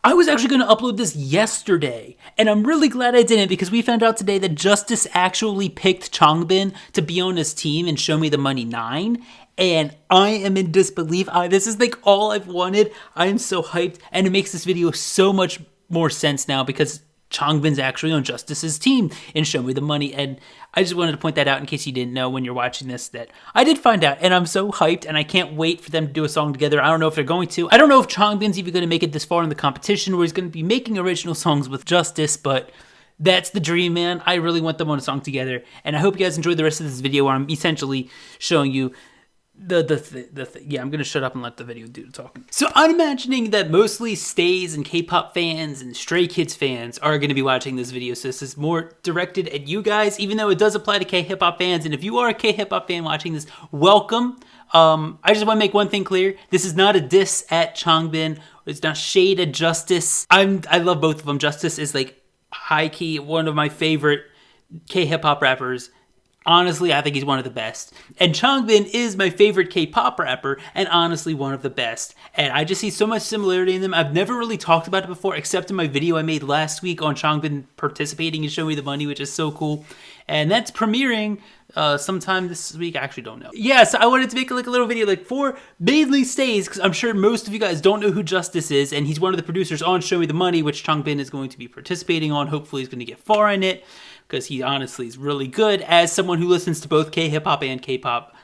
I was actually going to upload this yesterday, and I'm really glad I didn't because we found out today that Justhis actually picked Changbin to be on his team and Show Me the Money 9, and I am in disbelief. This is like all I've wanted. I am so hyped, and it makes this video so much more sense now because Changbin's actually on Justhis' team in Show Me the Money, and I just wanted to point that out in case you didn't know when you're watching this that I did find out, and I'm so hyped, and I can't wait for them to do a song together. I don't know if they're going to. I don't know if Changbin's even going to make it this far in the competition where he's going to be making original songs with Justhis, but that's the dream, man. I really want them on a song together, and I hope you guys enjoyed the rest of this video where I'm essentially showing you yeah, I'm gonna shut up and let the video do the talking. So I'm imagining that mostly stays and K-pop fans and Stray Kids fans are gonna be watching this video, so this is more directed at you guys, even though it does apply to K-hip hop fans, and if you are a K-hip hop fan watching this, welcome. I just want to make one thing clear. This is not a diss at Changbin. It's not shade at Justhis. I love both of them. Justhis is like high-key one of my favorite K-hip hop rappers. Honestly, I think he's one of the best. And Changbin is my favorite K-pop rapper, and honestly one of the best. And I just see so much similarity in them. I've never really talked about it before, except in my video I made last week on Changbin participating in Show Me the Money, which is so cool. And that's premiering sometime this week. I actually don't know. Yeah, so I wanted to make like a little video like for mainly stays, because I'm sure most of you guys don't know who Justhis is, and he's one of the producers on Show Me the Money, which Changbin is going to be participating on. Hopefully he's going to get far in it, because he honestly is really good. As someone who listens to both K-hip hop and K-pop,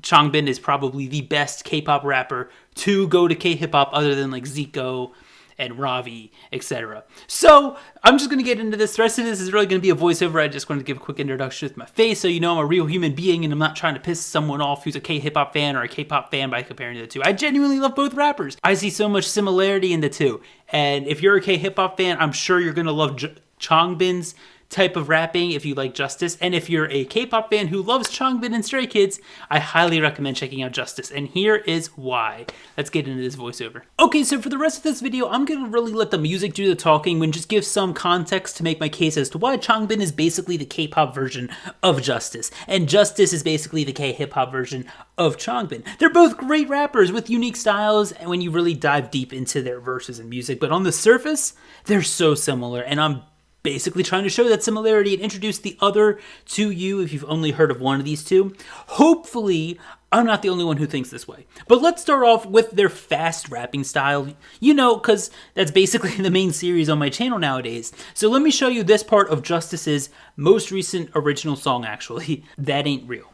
Changbin is probably the best K-pop rapper to go to K-hip hop other than like Zico and Ravi, etc. So I'm just going to get into this. The rest of this is really going to be a voiceover. I just wanted to give a quick introduction with my face so you know I'm a real human being and I'm not trying to piss someone off who's a K-hip hop fan or a K-pop fan by comparing the two. I genuinely love both rappers. I see so much similarity in the two. And if you're a K-hip hop fan, I'm sure you're going to love Changbin's type of rapping if you like Justhis, and if you're a K-pop fan who loves Changbin and Stray Kids, I highly recommend checking out Justhis, and here is why. Let's get into this voiceover. Okay, so for the rest of this video, I'm gonna really let the music do the talking and just give some context to make my case as to why Changbin is basically the K-pop version of Justhis, and Justhis is basically the K-hip hop version of Changbin. They're both great rappers with unique styles and when you really dive deep into their verses and music, but on the surface, they're so similar, and I'm basically trying to show that similarity and introduce the other to you if you've only heard of one of these two. Hopefully, I'm not the only one who thinks this way. But let's start off with their fast rapping style, you know, because that's basically the main series on my channel nowadays. So let me show you this part of Justhis' most recent original song, actually. That Ain't Real.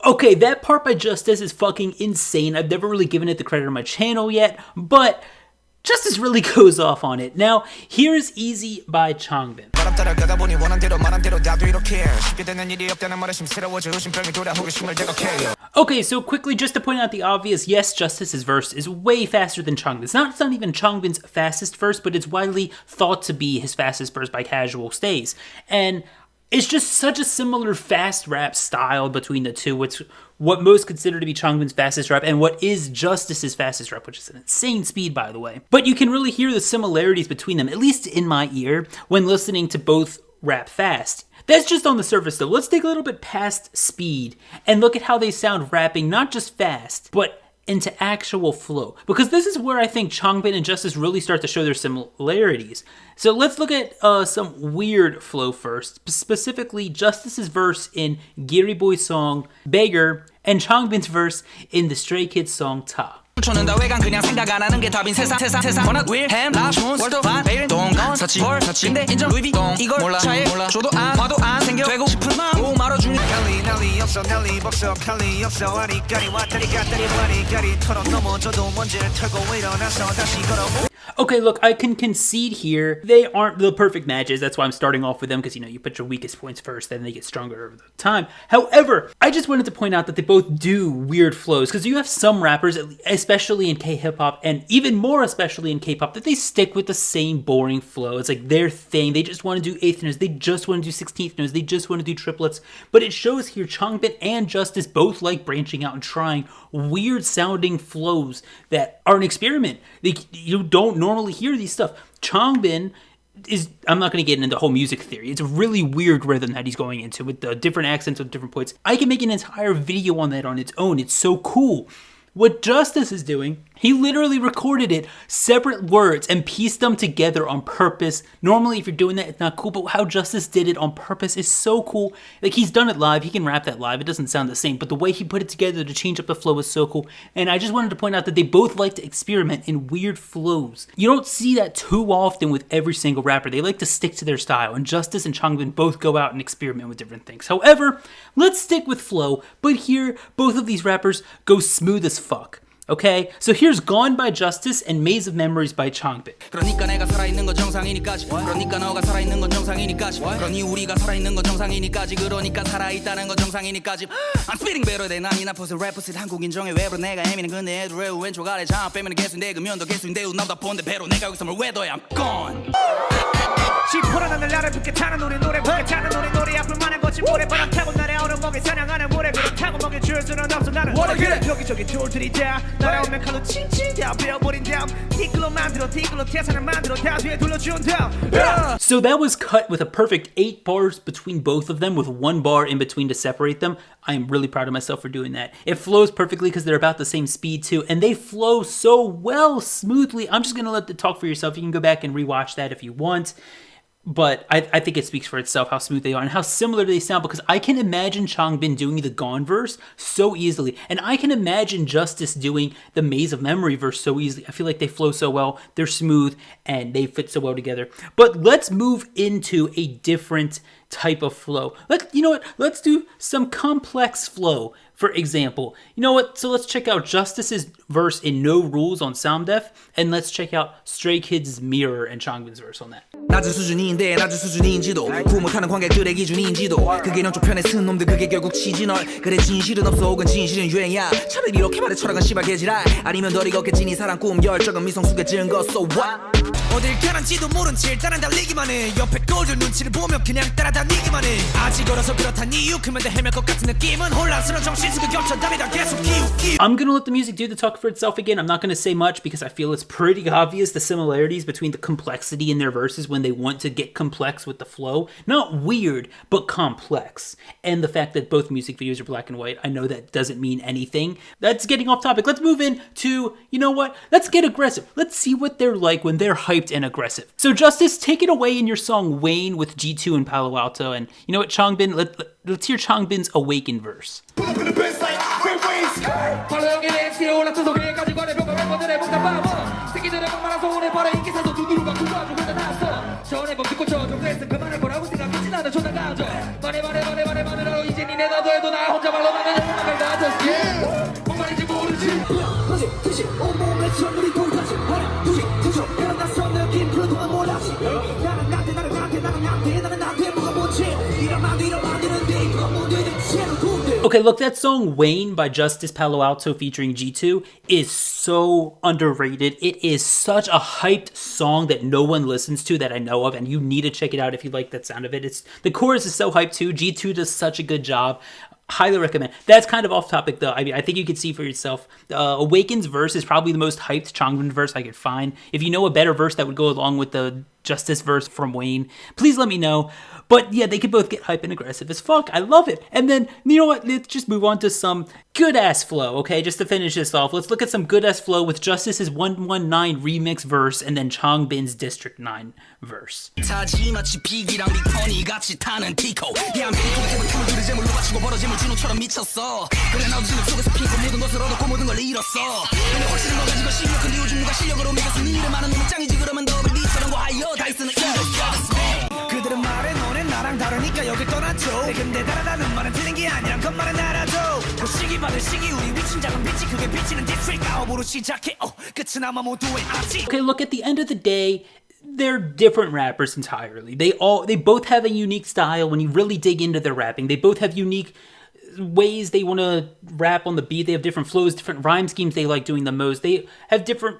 Okay, that part by Justhis is fucking insane. I've never really given it the credit on my channel yet, but Justhis really goes off on it. Now, here's Easy by Changbin. Okay, so quickly, just to point out the obvious, yes, Justhis' verse is way faster than Changbin's. It's not even Changbin's fastest verse, but it's widely thought to be his fastest verse by casual stays. And it's just such a similar fast rap style between the two. It's what most consider to be Changbin's fastest rap and what is Justhis' fastest rap, which is an insane speed, by the way. But you can really hear the similarities between them, at least in my ear, when listening to both rap fast. That's just on the surface, though. Let's take a little bit past speed and look at how they sound rapping, not just fast, but into actual flow, because this is where I think Changbin and Justhis really start to show their similarities. So let's look at some weird flow first, specifically Justhis' verse in Giri Boy's song Beggar and Changbin's verse in the Stray Kids song Ta. Okay, look, I can concede here. They aren't the perfect matches. That's why I'm starting off with them, because, you know, you put your weakest points first, then they get stronger over the time. However, I just wanted to point out that they both do weird flows, because you have some rappers, especially in K-hip hop, and even more especially in K-pop, that they stick with the same boring flow. It's like their thing. They just want to do eighth notes. They just want to do 16th notes. They just want to do triplets. But it shows here Changbin and Justhis both like branching out and trying weird sounding flows that are an experiment. You don't normally hear these stuff. Changbin I'm not going to get into the whole music theory. It's a really weird rhythm that he's going into with the different accents of different points. I can make an entire video on that on its own. It's so cool. What Justhis is doing, he literally recorded it, separate words, and pieced them together on purpose. Normally, if you're doing that, it's not cool, but how Justhis did it on purpose is so cool. Like, he's done it live, he can rap that live, it doesn't sound the same, but the way he put it together to change up the flow is so cool. And I just wanted to point out that they both like to experiment in weird flows. You don't see that too often with every single rapper. They like to stick to their style, and Justhis and Changbin both go out and experiment with different things. However, let's stick with flow, but here, both of these rappers go smooth as fuck. Okay, so here's Gone by Justhis and Maze of Memories by Changbin. 그러니까 내가 살아있는 건 정상이니까지. 그러니까 너가 살아있는 건 정상이니까지. 그러니 우리가 살아있는 건 정상이니까지. 그러니까 살아있다는 건 정상이니까지. I'm spitting better than I'm not posting rappers. 한국인 정의 외로 내가 헤매는 근데 애들 왜 왼쪽 아래 장 빼면 개수인데 금연도 개수인데 나보다 본데 배로 내가 여기서 뭘 왜도해 I'm gone. 시퍼런 나를 붙게 타는 노래 붙게 타는 노래 앞을 만한 거지 모래바람 타고 날에 얼어먹이 사냥하는 모래 그렇다고 먹일 줄 수는 없어 나는 여기저기 돌들이 다 날아오면 칼로 칭칭 다 베어버린 다음 티끌로 만들어 티끌로 태산을 만들어 다 뒤에 돌려준 다음 So that was cut with a perfect 8 bars between both of them with 1 bar in between to separate them. I am really proud of myself for doing that. It flows perfectly because they're about the same speed too, and they flow so well, smoothly. I'm just going to let it talk for yourself. You can go back and rewatch that if you want. But I think it speaks for itself how smooth they are and how similar they sound, because I can imagine Changbin doing the Gone verse so easily. And I can imagine Justhis doing the Maze of Memory verse so easily. I feel like they flow so well, they're smooth, and they fit so well together. But let's move into a different type of flow. You know what? Let's do some complex flow. For example, you know what? So let's check out Justhis' verse in No Rules on Sounddef, and let's check out Stray Kids' Mirror and Changbin's verse on that. 낮은 수준인데 낮은 수준인지도 구분 못하는 관객들의 기준인지도 그게 이런 쪽편에 쓴 놈들 그게 결국 치즈널 그래 진실은 없어 혹은 진실은 유행이야 차라리 이렇게 말해 철학은 씨발 개지랄 아니면 덜 익었겠지 네 사랑 꿈 열정은 미성숙의 증거 So what? 어딜 가는지도 모른 채 따라 달리기만 해 옆에 꼴들 눈치를 보며 그냥 따라다니기만 해 아직 어려서 그렇단 이유 그만 다 헤맬 것 같은 느낌은 혼란스러운 정신수가 겹쳐 답이다 계속 기웃기웃 I'm gonna let the music do the talk for itself again. I'm not gonna say much because I feel it's pretty obvious the similarities between the complexity in their verses when they want to get complex with the flow. Not weird, but complex. And the fact that both music videos are black and white, I know that doesn't mean anything. That's getting off topic. Let's move into, you know what? Let's get aggressive. Let's see what they're like when they're hyped and aggressive. So Justhis, take it away in your song Wayne with G2 and Palo Alto. And you know what, Changbin, let's hear Changbin's Awaken verse. Pull up in the best like Waze. Okay, look, that song Wayne by Justhis Palo Alto featuring G2 is so underrated. It is such a hyped song that no one listens to that I know of, and you need to check it out if you like that sound of it. The chorus is so hyped too. G2 does such a good job. Highly recommend. That's kind of off topic though. I mean, I think you can see for yourself. Awaken's verse is probably the most hyped Changbin verse I could find. If you know a better verse that would go along with the Justhis verse from Wayne, please let me know. But yeah, they could both get hype and aggressive as fuck. I love it. And then, you know what? Let's just move on to some good-ass flow, okay? Just to finish this off, let's look at some good-ass flow with Justhis' 119 remix verse and then Changbin's District 9 verse. 그들은 말해 너는 나랑 다르니까 여길 떠났죠 근데 다르다는 말은 틀린 게 아니란 것만은 알아줘 그 시기 받을 시기 우리 위친 작은 빛이 그게 비치는 디스트릭 아홉으로 시작해 끝은 아마 모두의 아직 Okay, look, at the end of the day, they're different rappers entirely. They both have a unique style when you really dig into their rapping. They both have unique ways they want to rap on the beat. They have different flows, different rhyme schemes they like doing the most. They have different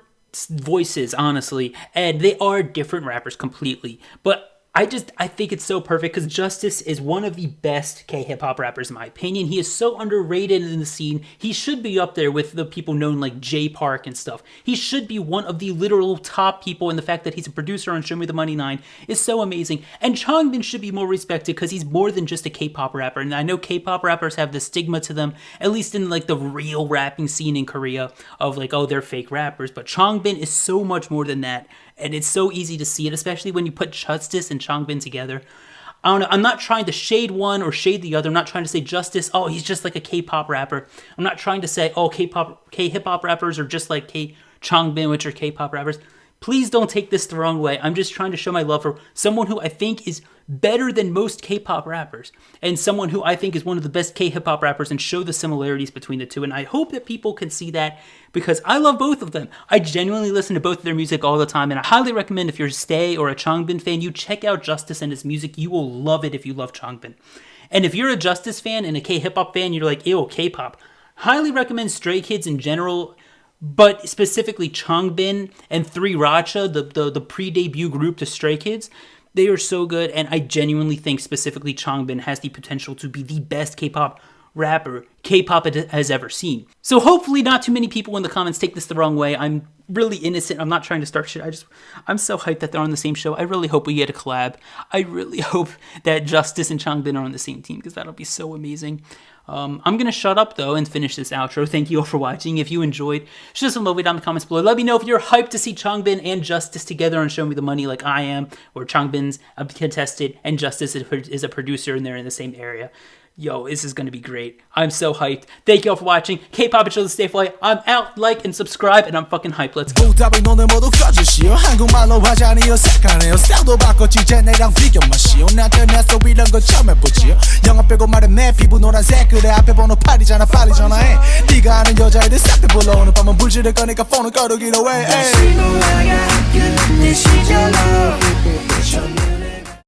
voices, honestly, and they are different rappers completely. But I think it's so perfect because Justhis is one of the best K-hip-hop rappers in my opinion. He is so underrated in the scene. He should be up there with the people known like J Park and stuff. He should be one of the literal top people, and the fact that he's a producer on Show Me the Money 9 is so amazing. And Changbin should be more respected because he's more than just a K-pop rapper. And I know K-pop rappers have the stigma to them, at least in like the real rapping scene in Korea, of like, oh, they're fake rappers. But Changbin is so much more than that. And it's so easy to see it, especially when you put Justhis and Changbin together. I don't know, I'm not trying to shade one or shade the other. I'm not trying to say Justhis, oh, he's just like a K-pop rapper. I'm not trying to say, oh, K-hip-hop rappers are just like Changbin, which are K-pop rappers. Please don't take this the wrong way. I'm just trying to show my love for someone who I think is better than most K-pop rappers, and someone who I think is one of the best K-hip-hop rappers, and show the similarities between the two. And I hope that people can see that, because I love both of them. I genuinely listen to both of their music all the time, and I highly recommend, if you're a Stay or a Changbin fan, you check out Justhis and his music. You will love it if you love Changbin. And if you're a Justhis fan and a K-hip-hop fan, you're like, ew, K-pop. Highly recommend Stray Kids in general, but specifically Changbin and 3 Racha, the pre-debut group to Stray Kids. They are so good, and I genuinely think specifically Changbin has the potential to be the best K-pop rapper K-pop has ever seen. So hopefully not too many people in the comments take this the wrong way. I'm really innocent. I'm not trying to start shit. I'm so hyped that they're on the same show. I really hope we get a collab. I really hope that Justhis and Changbin are on the same team, because that'll be so amazing. I'm going to shut up, though, and finish this outro. Thank you all for watching. If you enjoyed, show some love down in the comments below. Let me know if you're hyped to see Changbin and Justhis together on Show Me the Money like I am, or Changbin's a contestant and Justhis is a producer and they're in the same area. Yo, this is going to be great. I'm so hyped. Thank you all for watching. K-pop and stay fly. I'm out. Like and subscribe, and I'm fucking hyped. Let's go. 오답을 너네 모두 껴주시오 한국말로 하자니요 색깔네요 스타일도 바꿨지 이제 내랑 비교 마시오 나한테 내 소리란 건 처음 해보지요 영화 빼고 말해 내 피부 노란색 그래 앞에 번호 8이잖아 빨리 전화해 네가 아는 여자애들 싹 다 불러 오늘 밤은 불지를 거니까 폰을 꺼두기로 해 다시 노아야 끝내 시절로